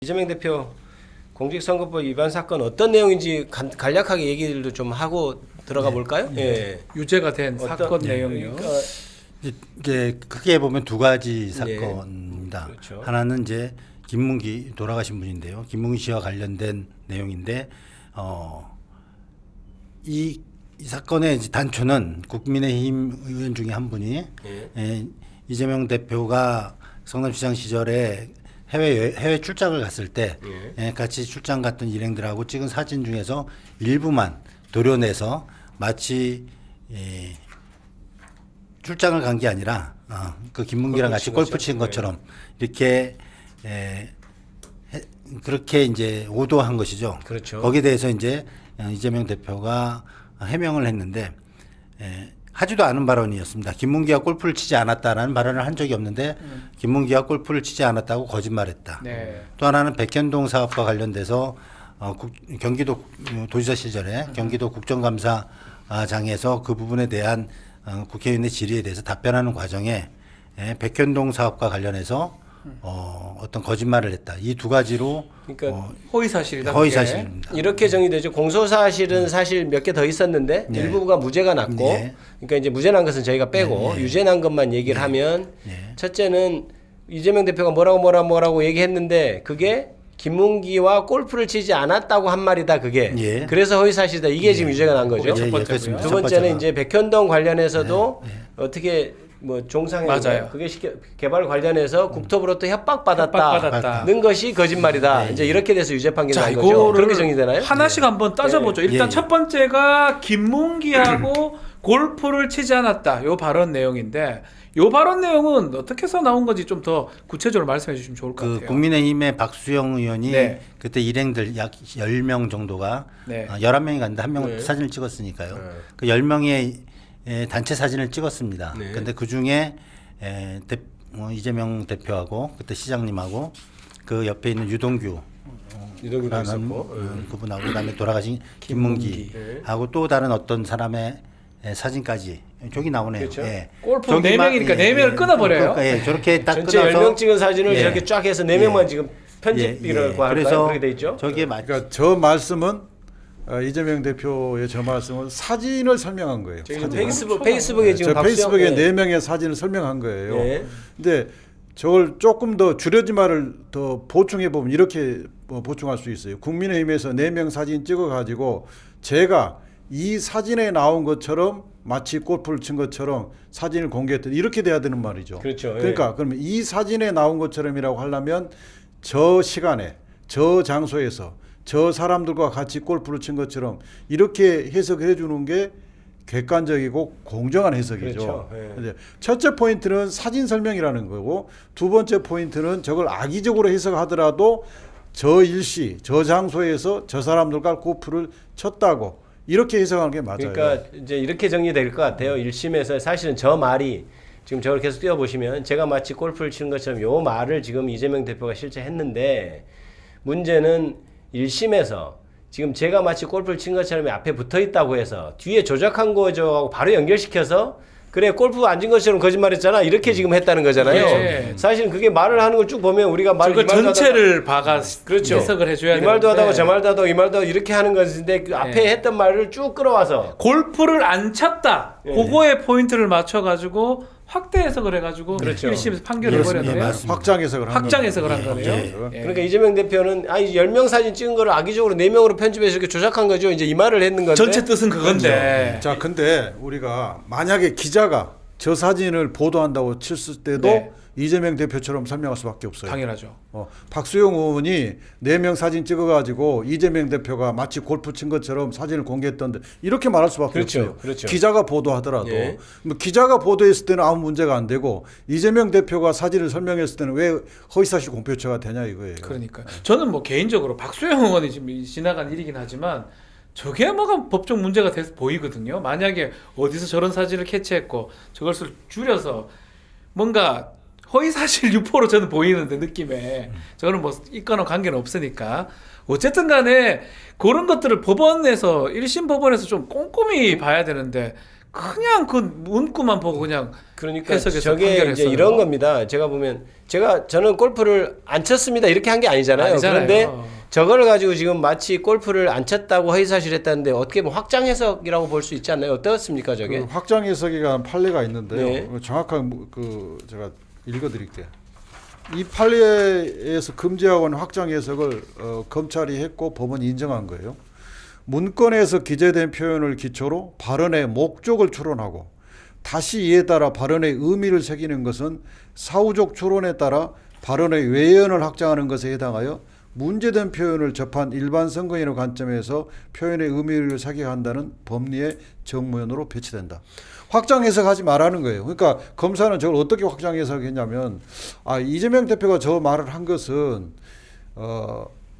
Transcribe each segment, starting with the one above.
이재명 대표 공직선거법 위반 사건 어떤 내용인지 간략하게 얘기를 좀 하고 들어가 볼까요? 예. 유죄가 된 사건 내용이요. 그러니까 이제 크게 보면 두 가지 사건입니다. 그렇죠. 하나는 이제 김문기 돌아가신 분인데요. 김문기 씨와 관련된 내용인데 이 사건의 이제 단초는 국민의힘 의원 중에 한 분이 이재명 대표가 성남시장 시절에 해외 출장을 갔을 때 같이 출장 갔던 일행들하고 찍은 사진 중에서 일부만 도려내서 마치 출장을 간 게 아니라 그 김문기랑 같이 골프 친 것처럼 이렇게 그렇게 이제 오도한 것이죠. 그렇죠. 거기에 대해서 이제 이재명 대표가 해명을 했는데 하지도 않은 발언이었습니다. 김문기가 골프를 치지 않았다라는 발언을 한 적이 없는데 김문기가 골프를 치지 않았다고 거짓말했다. 네. 또 하나는 백현동 사업과 관련돼서 경기도 도지사 시절에 경기도 국정감사장에서 그 부분에 대한 국회의원의 질의에 대해서 답변하는 과정에 백현동 사업과 관련해서 어떤 거짓말을 했다. 이 두 가지로 그러니까 허위 사실이다. 허위 그게. 사실입니다. 이렇게 정리되죠. 공소사실은 사실 몇 개 더 있었는데 네. 일부가 무죄가 났고, 네. 그러니까 이제 무죄 난 것은 저희가 빼고 유죄 난 것만 얘기를 하면 첫째는 이재명 대표가 뭐라고 얘기했는데 그게 김문기와 골프를 치지 않았다고 한 말이다. 그게 그래서 허위 사실이다. 이게 지금 유죄가 난 거죠. 첫 번째고요. 그렇습니다. 두 첫 번째는 번째가. 이제 백현동 관련해서도 어떻게 뭐 종상에 맞아요. 그게 개발 관련해서 국토부로부터 협박받았다. 협박받았다는 것이 거짓말이다. 이제 이렇게 돼서 유죄 판결이 자, 난 거죠. 이거를 그렇게 정리되나요? 하나씩 한번 따져보죠. 일단 첫 번째가 김문기하고 골프를 치지 않았다. 요 발언 내용인데 요 발언 내용은 어떻게 해서 나온 건지 좀 더 구체적으로 말씀해 주시면 좋을 것 같아요. 국민의힘의 박수영 의원이 네. 그때 일행들 약 10명 정도가 네. 11명이 갔는데 한 명은 사진을 찍었으니까요. 그 10명의 단체 사진을 찍었습니다. 근데 그중에 이재명 대표하고 그때 시장님하고 그 옆에 있는 유동규 유동규도 있었고 그분하고 그다음에 돌아가신 김문기하고 또 다른 어떤 사람의 사진까지 저기 나오네요. 그렇죠. 골프 저기 4명이니까 4명을 끊어버려요. 그러니까 저렇게 딱 전체 끊어서 10명 찍은 사진을 저렇게 쫙 해서 4명만 지금 편집이라고 할까요? 그래서 그렇게 돼 있죠. 저게 그러니까 저 말씀은 이재명 대표의 저 말씀은 사진을 설명한 거예요. 저기 사진. 페이스북에 지금 저 박수영 페이스북에 4명의 사진을 설명한 거예요. 네. 근데 저걸 조금 더 줄여진 말을 더 보충해 보면 이렇게 보충할 수 있어요. 국민의힘에서 4명 사진 찍어 가지고 제가 이 사진에 나온 것처럼 마치 골프를 친 것처럼 사진을 공개했던 이렇게 돼야 되는 말이죠. 그렇죠. 그러니까 그러면 이 사진에 나온 것처럼이라고 하려면 저 시간에 저 장소에서 저 사람들과 같이 골프를 친 것처럼 이렇게 해석을 해주는 게 객관적이고 공정한 해석이죠. 그렇죠. 이제 첫째 포인트는 사진 설명이라는 거고 두 번째 포인트는 저걸 악의적으로 해석하더라도 저 일시 저 장소에서 저 사람들과 골프를 쳤다고 이렇게 해석하는 게 맞아요. 그러니까 이제 이렇게 정리될 것 같아요. 1심에서 사실은 저 말이 지금 저걸 계속 띄워보시면 제가 마치 골프를 치는 것처럼 요 말을 지금 이재명 대표가 실제 했는데 문제는 1심에서 지금 제가 마치 골프를 친 것처럼 앞에 붙어 있다고 해서 뒤에 조작한 거죠 바로 연결시켜서 그래 골프 앉은 것처럼 거짓말했잖아 이렇게 지금 했다는 거잖아요. 네. 사실은 그게 말을 하는 걸 쭉 보면 우리가 그 전체를 봐가 그렇죠. 해석을 해줘야 이 말도 되는데 하다가 저 말도 하다가 이 말도 하다가 이렇게 하는 것인데 그 앞에 했던 말을 쭉 끌어와서 골프를 안 쳤다. 그거에 포인트를 맞춰가지고 확대 해석을 해가지고 그렇죠. 1심에서 판결을 그렇습니다. 해버렸네요. 맞습니다. 확장 해석을 한 확장 거죠. 해석을 한 거네요. 그러니까 이재명 대표는 10명 사진 찍은 거를 악의적으로 4명으로 편집해서 이렇게 조작한 거죠. 이제 이 말을 했는 건데. 전체 뜻은 그건데. 자, 근데 우리가 만약에 기자가 저 사진을 보도한다고 쳤을 때도 네. 이재명 대표처럼 설명할 수밖에 없어요. 당연하죠. 박수영 의원이 4명 사진 찍어가지고 이재명 대표가 마치 골프 친 것처럼 사진을 공개했던데 이렇게 말할 수밖에 그렇죠. 없어요. 그렇죠. 기자가 보도하더라도 예. 뭐 기자가 보도했을 때는 아무 문제가 안 되고 이재명 대표가 사진을 설명했을 때는 왜 허위사실 공표죄가 되냐 이거예요. 그러니까 저는 뭐 개인적으로 박수영 의원이 지금 지나간 일이긴 하지만 저게 뭐가 법적 문제가 돼서 보이거든요. 만약에 어디서 저런 사진을 캐치했고 저것을 줄여서 뭔가 허위사실 유포로 저는 보이는데 느낌에 저는 뭐 이과는 관계는 없으니까 어쨌든 간에 그런 것들을 법원에서 1심 법원에서 좀 꼼꼼히 봐야 되는데 그냥 그 문구만 보고 그냥 그러니까 해석해서 저게 이제 판결했어요. 이런 겁니다. 제가 보면 저는 골프를 안 쳤습니다 이렇게 한 게 아니잖아요. 아니잖아요. 그런데 저걸 가지고 지금 마치 골프를 안 쳤다고 허위사실했다는데 어떻게 보면 확장 해석이라고 볼 수 있지 않나요? 어떻습니까 저게? 그 확장 해석이가 판례가 있는데요. 네. 정확한 그 제가 읽어드릴게요. 이 판례에서 금지하고 있는 확장 해석을 검찰이 했고 법원이 인정한 거예요. 문건에서 기재된 표현을 기초로 발언의 목적을 추론하고 다시 이에 따라 발언의 의미를 새기는 것은 사후적 추론에 따라 발언의 외연을 확장하는 것에 해당하여 문제된 표현을 접한 일반 선거인의 관점에서 표현의 의미를 사격한다는 법리의 정무현으로 배치된다. 확장 해석하지 말라는 거예요. 그러니까 검사는 저걸 어떻게 확장 해석했냐면 이재명 대표가 저 말을 한 것은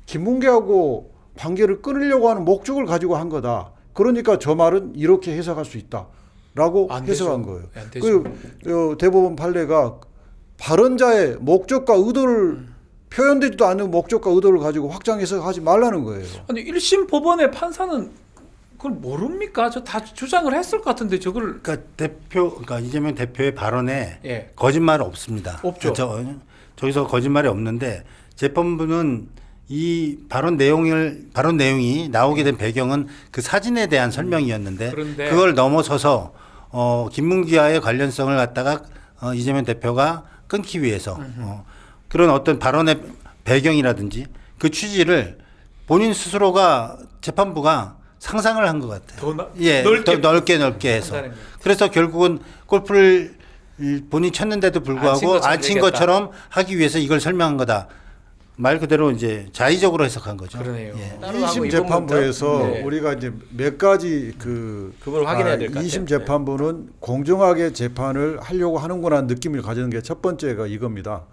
김문계하고 관계를 끊으려고 하는 목적을 가지고 한 거다. 그러니까 저 말은 이렇게 해석할 수 있다라고 안 해석한 되죠. 거예요. 안 되죠. 그 대법원 판례가 발언자의 목적과 의도를 표현되지도 않는 목적과 의도를 가지고 확장 해석하지 말라는 거예요. 아니 1심 법원의 판사는 그걸 모릅니까? 저 다 주장을 했을 것 같은데 저걸 그러니까 그러니까 이재명 대표의 발언에 예. 거짓말 없습니다. 없죠. 저기서 거짓말이 없는데 재판부는 이 발언 내용이 나오게 된 배경은 그 사진에 대한 설명이었는데 그런데 그걸 넘어서서 김문기와의 관련성을 갖다가 이재명 대표가 끊기 위해서 그런 어떤 발언의 배경이라든지 그 취지를 본인 스스로가 재판부가 상상을 한 것 같아요. 더 넓게 해서. 한다는 거예요. 그래서 결국은 골프를 본인이 쳤는데도 안 불구하고 친 것처럼 안 친 얘기했다. 것처럼 하기 위해서 이걸 설명한 거다. 말 그대로 이제 자의적으로 해석한 거죠. 그러네요. 예. 따로 하고 2심 이 재판부에서 부분부터? 네. 우리가 이제 몇 가지 그걸 확인해야 될것 같아요. 2심 재판부는 공정하게 재판을 하려고 하는구나 느낌을 가지는 게 첫 번째가 이겁니다.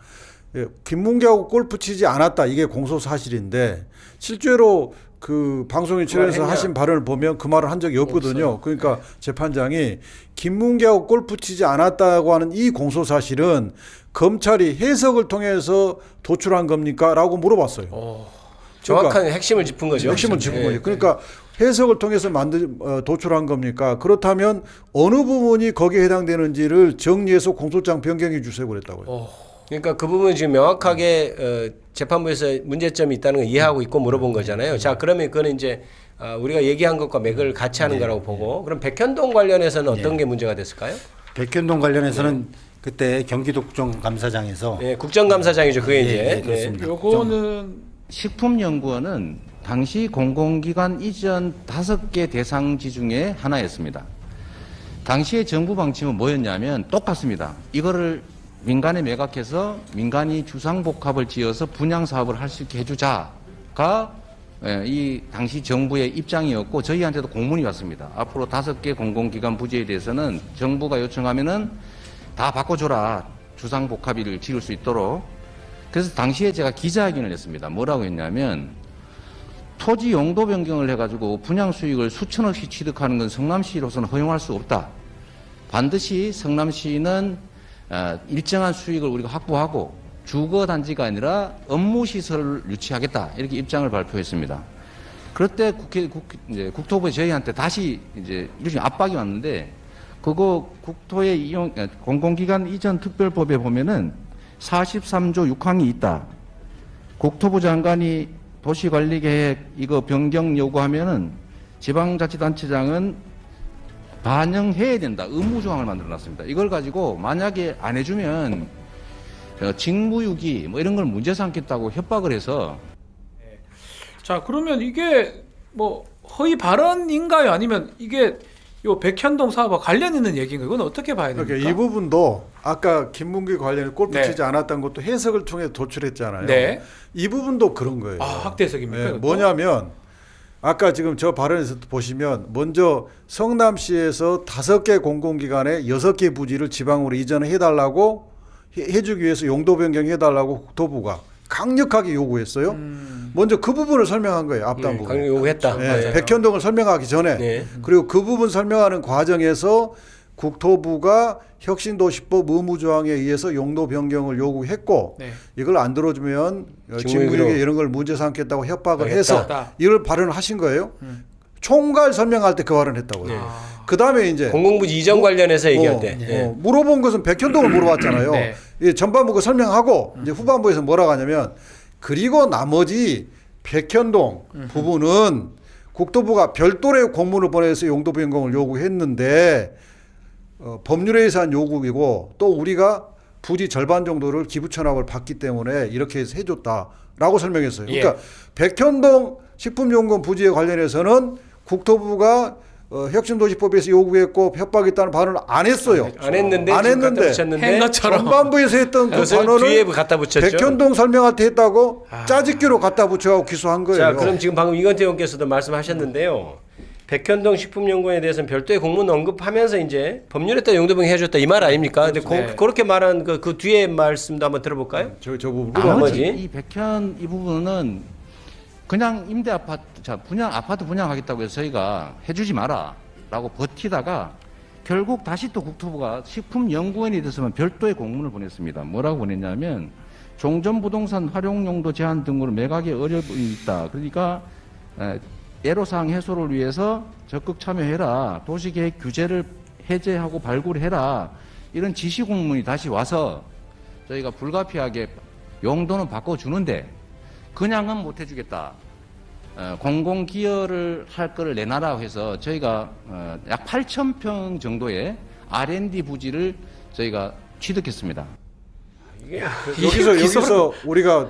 김문기하고 골프 치지 않았다. 이게 공소 사실인데 실제로 그 방송에 출연해서 했냐? 하신 발언을 보면 그 말을 한 적이 없거든요. 그러니까 재판장이 김문기하고 골프 치지 않았다고 하는 이 공소 사실은 검찰이 해석을 통해서 도출한 겁니까? 라고 물어봤어요. 정확한 핵심을 짚은 거죠. 핵심을 짚은 네. 거죠. 그러니까 해석을 통해서 도출한 겁니까? 그렇다면 어느 부분이 거기에 해당되는지를 정리해서 공소장 변경해 주세요 그랬다고요. 그러니까 그 부분은 지금 명확하게 재판부에서 문제점이 있다는 걸 이해하고 있고 물어본 거잖아요. 자, 그러면 그거는 이제 우리가 얘기한 것과 맥을 같이 하는 거라고 보고 그럼 백현동 관련해서는 어떤 게 문제가 됐을까요? 백현동 관련해서는 그때 경기도 국정감사장에서 네, 국정감사장이죠. 그게 이제. 네. 그렇습니다. 요거는 식품연구원은 당시 공공기관 이전 5개 대상지 중에 하나였습니다. 당시의 정부 방침은 뭐였냐면 똑같습니다. 이거를 민간에 매각해서 민간이 주상복합을 지어서 분양 사업을 할 수 있게 해주자가 이 당시 정부의 입장이었고 저희한테도 공문이 왔습니다. 앞으로 5개 공공기관 부지에 대해서는 정부가 요청하면은 다 바꿔줘라. 주상복합을 지을 수 있도록. 그래서 당시에 제가 기자회견을 했습니다. 뭐라고 했냐면 토지 용도 변경을 해가지고 분양 수익을 수천억씩 취득하는 건 성남시로서는 허용할 수 없다. 반드시 성남시는 일정한 수익을 우리가 확보하고 주거단지가 아니라 업무시설을 유치하겠다. 이렇게 입장을 발표했습니다. 그럴 때 이제 국토부에 저희한테 다시 이제 일종의 압박이 왔는데 그거 국토의 공공기관 이전 특별법에 보면은 43조 6항이 있다. 국토부 장관이 도시관리계획 이거 변경 요구하면은 지방자치단체장은 반영해야 된다. 의무조항을 만들어놨습니다. 이걸 가지고 만약에 안 해주면 직무유기 뭐 이런 걸 문제 삼겠다고 협박을 해서 자 그러면 이게 뭐 허위 발언인가요? 아니면 이게 요 백현동 사업과 관련 있는 얘기인가요? 이건 어떻게 봐야 됩니까? 그러니까 이 부분도 아까 김문기 관련해 골프 네. 치지 않았다는 것도 해석을 통해 도출했잖아요. 네. 이 부분도 그런 거예요. 학대 해석입니까? 네, 이것도? 뭐냐면 아까 지금 저 발언에서 보시면 먼저 성남시에서 5개 공공기관에 6개 부지를 지방으로 이전해달라고 해주기 위해서 용도 변경해달라고 국토부가 강력하게 요구했어요. 먼저 그 부분을 설명한 거예요. 앞당부가. 강력 요구했다. 네, 맞아요. 백현동을 설명하기 전에 네. 그리고 그 부분 설명하는 과정에서 국토부가 혁신도시법 의무조항에 의해서 용도 변경을 요구했고 네. 이걸 안 들어주면 직무유기로 직무유기 이런 걸 문제 삼겠다고 협박을 하겠다. 해서 이걸 발언을 하신 거예요. 총괄 설명할 때 그 발언을 했다고요. 네. 그다음에 이제 공공부지 이전 관련해서 얘기할 때. 예. 물어본 것은 백현동을 물어봤잖아요. 네. 이 전반부가 설명하고 이제 후반부에서 뭐라고 하냐면 그리고 나머지 백현동 부분은 국토부가 별도의 공문을 보내서 용도 변경을 요구했는데 법률에 의한 요구이고 또 우리가 부지 절반 정도를 기부 천합을 받기 때문에 이렇게 해서 해줬다라고 설명했어요. 그러니까 백현동 식품용품 부지에 관련해서는 국토부가 혁신도시법에서 요구했고 협박했다는 발언을 안 했어요. 안 했는데 안 지금 갖다 했는데 붙였는데 한 것처럼. 전반부에서 했던 그 그것을 단어를 뒤에 갖다 붙였죠. 백현동 설명할 때 했다고 짜집기로 갖다 붙여갖고 기소한 거예요. 자, 그럼 지금 방금 이건태 의원께서도 말씀하셨는데요. 백현동 식품연구원에 대해서는 별도의 공문 언급하면서 이제 법률에 따라 용도변경 해줬다 이 말 아닙니까? 근데 네. 그렇게 말한 그 뒤에 말씀도 한번 들어볼까요? 저 부분 나머지? 이 백현 이 부분은 그냥 임대 아파트 아파트 분양하겠다고 해서 저희가 해주지 마라라고 버티다가 결국 다시 또 국토부가 식품연구원에 대해서만 별도의 공문을 보냈습니다. 뭐라고 보냈냐면 종전부동산 활용용도 제한 등으로 매각에 어려움이 있다. 그러니까 애로사항 해소를 위해서 적극 참여해라. 도시계획 규제를 해제하고 발굴해라. 이런 지시 공문이 다시 와서 저희가 불가피하게 용도는 바꿔주는데 그냥은 못 해주겠다. 공공기여를 할 거를 내놔라 해서 저희가 약 8,000평 정도의 R&D 부지를 저희가 취득했습니다. 이게 여기서 우리가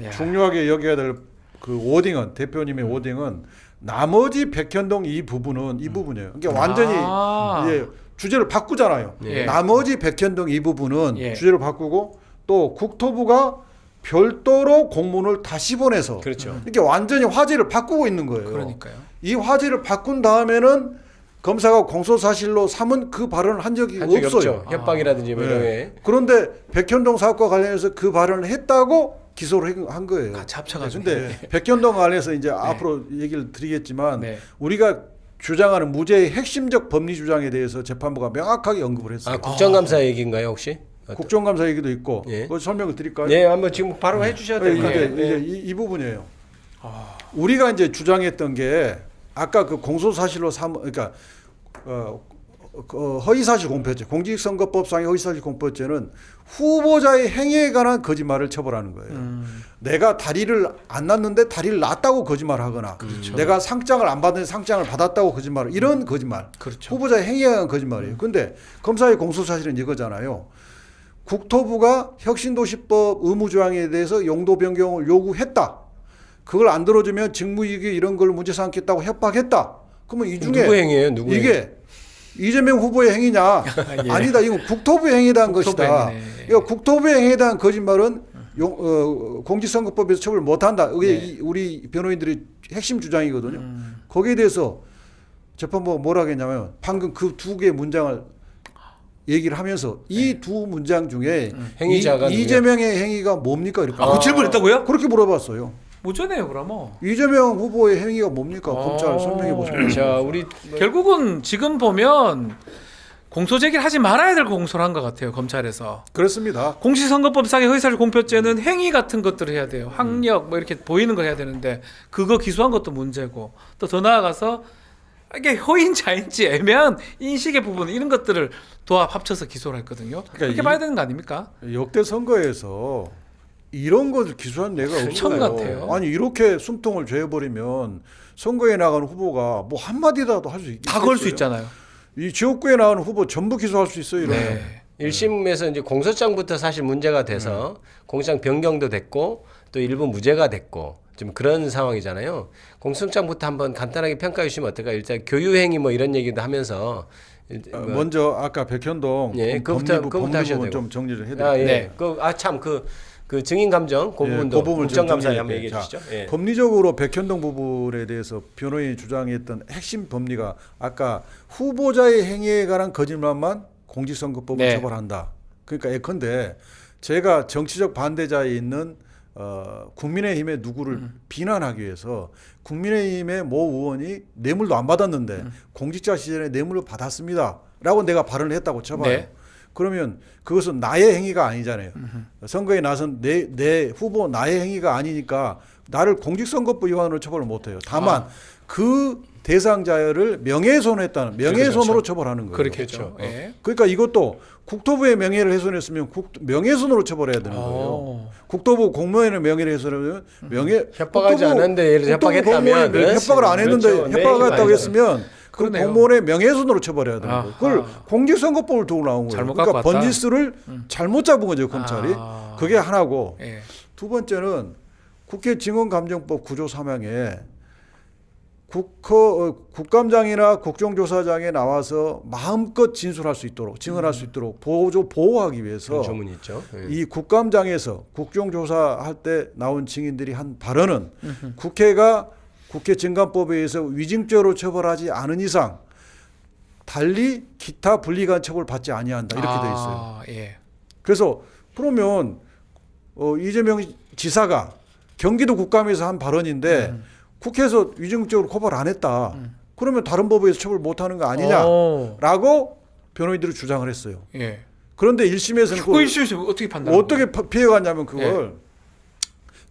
야. 중요하게 여겨야 될 그 워딩은 대표님의 워딩은 나머지 백현동 이 부분이에요. 그러니까 완전히 이제 주제를 바꾸잖아요. 예. 나머지 백현동 이 부분은 예. 주제를 바꾸고 또 국토부가 별도로 공문을 다시 보내서 그렇죠. 이렇게 완전히 화제를 바꾸고 있는 거예요. 그러니까요. 이 화제를 바꾼 다음에는 검사가 공소사실로 삼은 그 발언을 한 적이 한 적이 없어요. 없죠. 협박이라든지 뭐 이런 네. 게. 그런데 백현동 사업과 관련해서 그 발언을 했다고 기소를 한 거예요. 같이 합쳐가지고. 근데 백현동 관련해서 이제 앞으로 얘기를 드리겠지만 네. 우리가 주장하는 무죄의 핵심적 법리 주장에 대해서 재판부가 명확하게 언급을 했어요. 아, 국정감사 얘기인가요 혹시? 국정감사 얘기도 있고 예. 그거 설명을 드릴까요? 네, 한번 지금 바로 해주셔야 돼요. 그러니까 네. 이제 이 부분이에요. 우리가 이제 주장했던 게 아까 그 공소사실로 그러니까 허위사실 공표죄, 공직선거법상의 허위사실 공표죄는 후보자의 행위에 관한 거짓말을 처벌하는 거예요. 내가 다리를 안 났는데 다리를 났다고 거짓말하거나, 내가 상장을 안 받는데 상장을 받았다고 거짓말, 이런 거짓말. 그렇죠. 후보자의 행위에 관한 거짓말이에요. 근데 검사의 공소사실은 이거잖아요. 국토부가 혁신도시법 의무조항에 대해서 용도 변경을 요구했다. 그걸 안 들어주면 직무유기 이런 걸 문제 삼겠다고 협박했다. 그러면 이 중에 누구 행위예요? 누구 행위? 이게 이재명 후보의 행위냐? 예. 아니다. 이건 국토부의 행위에 대한 국토부 것이다. 행위네. 이거 국토부의 행위에 대한 거짓말은 공직선거법에서 처벌 못한다. 이게 네. 우리 변호인들의 핵심 주장이거든요. 거기에 대해서 재판부가 뭐라고 했냐면 방금 그 두 개의 문장을 얘기를 하면서 이 두 문장 중에 행위자가 이재명의 행위가 뭡니까? 이렇게 그 질문했다고요? 그렇게 물어봤어요. 무죄네요, 그러면. 이재명 후보의 행위가 뭡니까? 검찰 설명해 보세요. 자, 우리 결국은 지금 보면 공소 제기를 하지 말아야 될 공소를 한 것 같아요, 검찰에서. 그렇습니다. 공직선거법상의 허위사실 공표죄는 행위 같은 것들을 해야 돼요. 학력 뭐 이렇게 보이는 걸 해야 되는데 그거 기소한 것도 문제고 또 더 나아가서 이게 허위인자인지 애매한 인식의 부분 이런 것들을 도합 합쳐서 기소를 했거든요. 그렇게 봐야 되는 거 아닙니까? 역대 선거에서 이런 것을 기소한 예가 처음 없어요. 같아요. 아니 이렇게 숨통을 죄버리면 선거에 나가는 후보가 뭐 한마디라도 할 수 있겠어요. 다 걸 수 있잖아요. 이 지역구에 나가는 후보 전부 기소할 수 있어요. 이러면. 네. 1심에서 이제 공소장부터 사실 문제가 돼서 공소장 변경도 됐고 또 일부 무죄가 됐고 좀 그런 상황이잖아요. 공소장부터 한번 간단하게 평가해 주시면 어떨까요? 일단 교유행위 뭐 이런 얘기도 하면서 먼저 아까 백현동 예, 그거부터 하셔야 되고. 좀 정리를 해드릴게요. 아, 예. 네. 그 증인 감정 그 부분도 그 부분을 좀 국정감사에 정리해 한번 얘기해 자, 주시죠. 예. 법리적으로 백현동 부분에 대해서 변호인이 주장했던 핵심 법리가 아까 후보자의 행위에 관한 거짓말만 공직선거법을 네. 처벌한다. 그러니까 예컨대 제가 정치적 반대자에 있는 국민의힘의 누구를 비난하기 위해서 국민의힘의 모 의원이 뇌물도 안 받았는데 공직자 시절에 뇌물을 받았습니다. 라고 내가 발언을 했다고 쳐봐요. 네. 그러면 그것은 나의 행위가 아니잖아요. 선거에 나선 내 후보 나의 행위가 아니니까 나를 공직선거법 위반으로 처벌을 못해요. 다만 그 대상자를 명예훼손했다는 명예훼손으로 처벌하는 거예요. 그렇겠죠. 예. 그러니까 이것도 국토부의 명예를 훼손했으면 명예훼손으로 처벌해야 되는 거예요. 국토부 공무원의 명예를 훼손하면 협박하지 않았는데 예를 들어 협박했다면 협박을 안 했는데 그렇죠. 협박했다고 했으면 그 그러네요. 공무원의 명예훼손으로 처벌해야 되는 거예요. 그걸 공직선거법을 두고 나온 거예요. 잘못 그러니까 갖고 왔다. 번지수를 잘못 잡은 거죠, 검찰이. 그게 하나고 예. 두 번째는 국회 증언감정법 9조 3항에 국감장이나 국정조사장에 나와서 마음껏 진술할 수 있도록 증언할 수 있도록 보호하기 위해서 조문이 있죠. 예. 이 국감장에서 국정조사할 때 나온 증인들이 한 발언은 국회가 국회 증감법에 의해서 위증죄로 처벌하지 않은 이상 달리 기타 불리한 처벌 받지 아니한다 이렇게 돼 있어요. 예. 그래서 그러면 이재명 지사가 경기도 국감에서 한 발언인데 국회에서 위증죄로 고발 안 했다. 그러면 다른 법에 의해서 처벌 못하는 거 아니냐라고 변호인들이 주장을 했어요. 예. 그런데 1심에서는 그거 이슈에서 어떻게 판단? 어떻게 피해갔냐면 그걸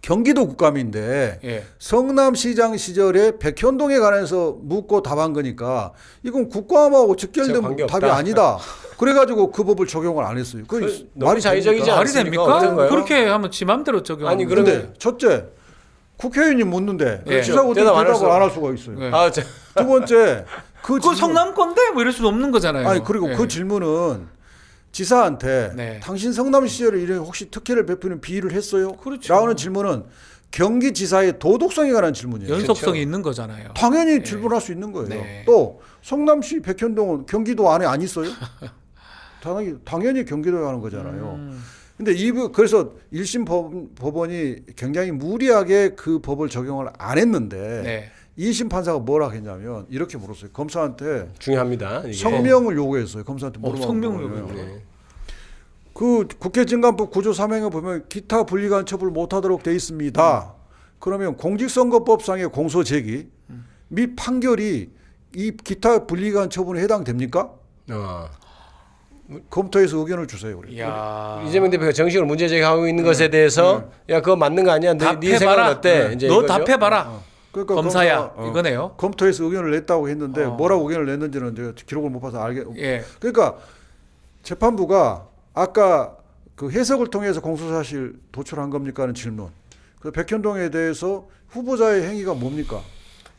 경기도 국감인데 예. 성남시장 시절에 백현동에 관해서 묻고 답한 거니까 이건 국감하고 직결된 관계없다. 답이 아니다. 그래가지고 그 법을 적용을 안 했어요. 그 너무 자의적이지 말이 않습니까? 됩니까? 어떤가요? 그렇게 하면 지 맘대로 적용. 아니, 그런데 첫째 국회의원이 묻는데 예. 지사가 어떻게 대답 안 대답을 했어. 안 할 수가 있어요. 예. 아, 두 번째 그 그거 성남 건데 뭐 이럴 수도 없는 거잖아요. 아니 그리고 예. 그 질문은 지사한테 네. 당신 성남 시절에 이런 혹시 특혜를 베푸는 비의를 했어요? 그렇죠. 라는 질문은 경기지사의 도덕성에 관한 질문이에요. 연속성이 있는 거잖아요. 당연히 질문할 수 있는 거예요. 네. 또 성남시 백현동은 경기도 안에 안 있어요? 당연히 경기도에 가는 거잖아요. 근데 그래서 1심 법원이 굉장히 무리하게 그 법을 적용을 안 했는데 네. 2심 판사가 뭐라 했냐면 이렇게 물었어요. 검사한테 중요합니다. 이게. 성명을 요구했어요. 검사한테 물어보는 성명 거예요. 요구. 네. 그 국회 증감법 9조 3항에 보면 기타 불리한 처벌 못하도록 돼 있습니다. 그러면 공직선거법상의 공소 제기 및 판결이 이 기타 불리한 처분에 해당됩니까? 검토해서 의견을 주세요. 우리. 이야. 이재명 대표가 정식으로 문제 제기하고 있는 것에 대해서 야 그거 맞는 거 아니야? 네 생각은 어때? 이제 너 이거죠? 답해봐라. 그러니까 검사야. 검사가, 이거네요. 검토해서 의견을 냈다고 했는데 뭐라고 의견을 냈는지는 제가 기록을 못 봐서 예. 그러니까 재판부가 아까 그 해석을 통해서 공소사실 도출한 겁니까 하는 질문. 그 백현동에 대해서 후보자의 행위가 뭡니까?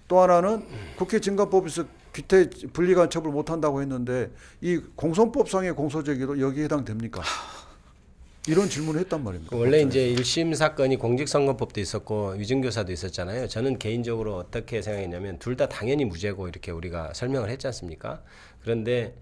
또 하나는 국회 증감법에서 기태 불리한 처벌 못한다고 했는데 이 공소법상의 공소제기도 여기에 해당됩니까? 이런 질문을 했단 말입니다. 원래 이제 1심 사건이 공직선거법도 있었고 위증교사도 있었잖아요. 저는 개인적으로 어떻게 생각했냐면 둘 다 당연히 무죄고 이렇게 우리가 설명을 했지 않습니까? 그런데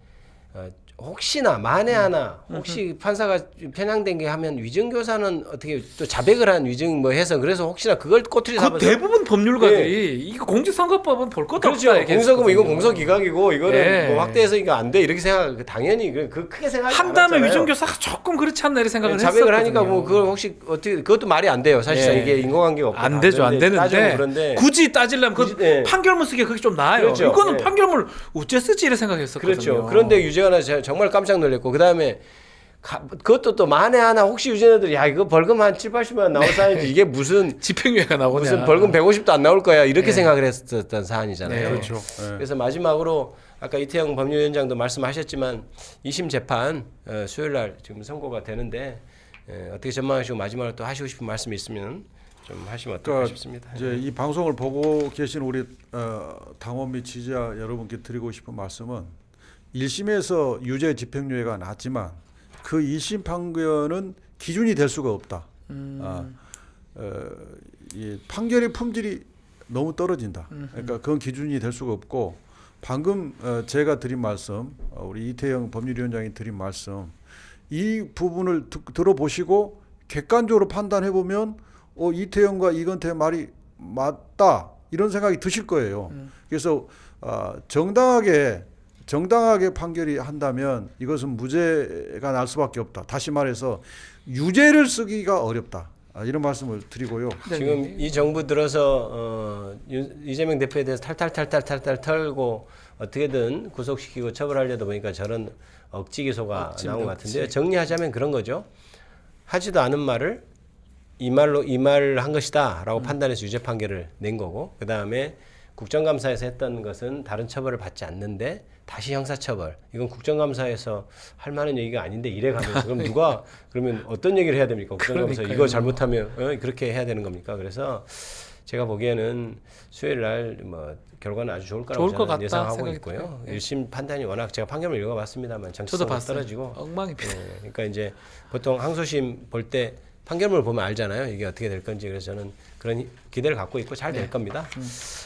혹시나 만에 하나 혹시 판사가 편향된 게 하면 위증교사는 어떻게 또 자백을 한 위증 뭐 해서 그래서 혹시나 그걸 꼬투리 그 잡아서 대부분 법률가들이 이거 공직선거법은 볼 것도 그렇죠. 없다. 공소금 이건 공소기각이고 이거는 예. 뭐 확대해서 이거 안 돼 이렇게 생각 당연히 그 크게 생각하지 한 다음에 않았잖아요. 위정교사가 조금 그렇지 않나 이렇게 생각을 자백을 했었거든요. 하니까 뭐 그걸 혹시 어떻게 그것도 말이 안 돼요. 사실상 예. 이게 인과관계가 없고 안 되죠, 안 되는데 그런데 굳이 따지려면 그 예. 판결문 쓰기가 그게 좀 나아요. 그렇죠. 이거는 예. 판결문을 어째 쓰지 이래 생각했었거든요. 그렇죠. 그런데 유죄가 제가 정말 깜짝 놀랐고 그다음에 그것도 또 만에 하나 혹시 유죄자들이 야 이거 벌금 한 7, 80만 원 나올 사안이지 이게 무슨 집행유예가 나오냐. 무슨 벌금 150도 안 나올 거야 이렇게 생각을 했었던 사안이잖아요. 네. 그렇죠. 그래서 마지막으로 아까 이태영 법률위원장도 말씀하셨지만 2심 재판 수요일 날 지금 선고가 되는데 어떻게 전망하시고 마지막으로 또 하시고 싶은 말씀이 있으면 좀 하시면 어떨까 그러니까 싶습니다. 이제 이 방송을 보고 계신 우리 당원 및 지지자 여러분께 드리고 싶은 말씀은 1심에서 유죄 집행유예가 났지만 그 2심 판결은 기준이 될 수가 없다. 이 판결의 품질이 너무 떨어진다. 그러니까 그건 기준이 될 수가 없고 방금 제가 드린 말씀, 우리 이태영 법률위원장이 드린 말씀, 이 부분을 들어보시고 객관적으로 판단해 보면 이태영과 이건태의 말이 맞다 이런 생각이 드실 거예요. 그래서 정당하게 판결이 한다면 이것은 무죄가 날 수밖에 없다. 다시 말해서 유죄를 쓰기가 어렵다. 이런 말씀을 드리고요. 지금 이 정부 들어서 이재명 대표에 대해서 탈탈 털고 어떻게든 구속시키고 처벌하려다 보니까 저런 억지 기소가 나온 것 같은데요. 정리하자면 그런 거죠. 하지도 않은 말을 이 말을 한 것이다라고 판단해서 유죄 판결을 낸 거고, 그 다음에 국정감사에서 했던 것은 다른 처벌을 받지 않는데 다시 형사처벌. 이건 국정감사에서 할 만한 얘기가 아닌데 이래 가면서 그럼 누가 그러면 어떤 얘기를 해야 됩니까? 국정감사 그러니까요. 이거 잘못하면 그렇게 해야 되는 겁니까? 그래서 제가 보기에는 수요일 날 뭐 결과는 아주 좋을 거라고 좋을 것 저는 같다 예상하고 생각이 있고요. 들어요. 네. 1심 판단이 워낙 제가 판결을 읽어봤습니다만 저도 정치성이 봤어요. 떨어지고 엉망입니다. 그러니까 이제 보통 항소심 볼 때 판결문을 보면 알잖아요. 이게 어떻게 될 건지. 그래서 저는 그런 기대를 갖고 있고 잘 될 겁니다.